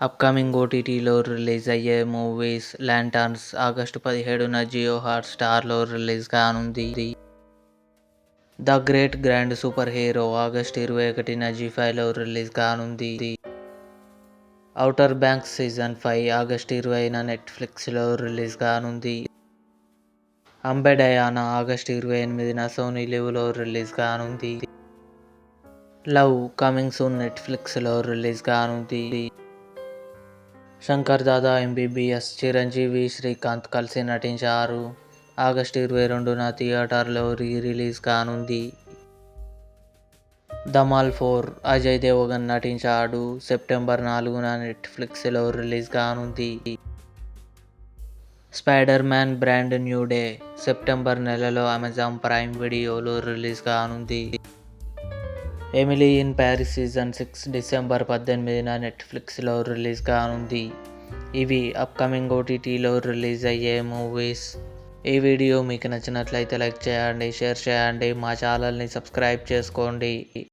Upcoming ఓటీటీలో release అయ్యే movies 'lanterns' August 17న జియో హాట్‌స్టార్లో రిలీజ్ కానుంది. 'The great grand super hero' August 21న జీ5లో రిలీజ్ కానుంది. 'ఔటర్ బ్యాంక్స్ సీజన్ 5' ఆగస్టు 20న నెట్‌ఫ్లిక్స్‌లో రిలీజ్ కానుంది. 'అంబే డయానా' ఆగస్టు 28న సోనీ లివ్‌లో రిలీజ్ కానుంది. 'లవ్ కమింగ్ సూన్' నెట్‌ఫ్లిక్స్‌లో రిలీజ్ కానుంది. 'శంకర్ దాదా ఎంబీబీఎస్' చిరంజీవి, శ్రీకాంత్ కలిసి నటించారు. ఆగస్టు 22న థియేటర్లో రిలీజ్ కానుంది. 'ధమాల్ 4' అజయ్ దేవగన్ నటించాడు. సెప్టెంబర్ 4న నెట్‌ఫ్లిక్స్‌లో రిలీజ్ కానుంది. 'Spiderman brand new day' September నెలలో అమెజాన్ ప్రైమ్ వీడియోలో రిలీజ్ కానుంది. 'Emily in Paris season 6' December 18న నెట్‌ఫ్లిక్స్‌లో రిలీజ్ కానుంది. ఇవి అప్కమింగ్ ఓటీటీలో రిలీజ్ అయ్యే మూవీస్. ఈ వీడియో మీకు నచ్చినట్లయితే లైక్ చేయండి, షేర్ చేయండి, మా ఛానల్ని సబ్స్క్రైబ్ చేసుకోండి.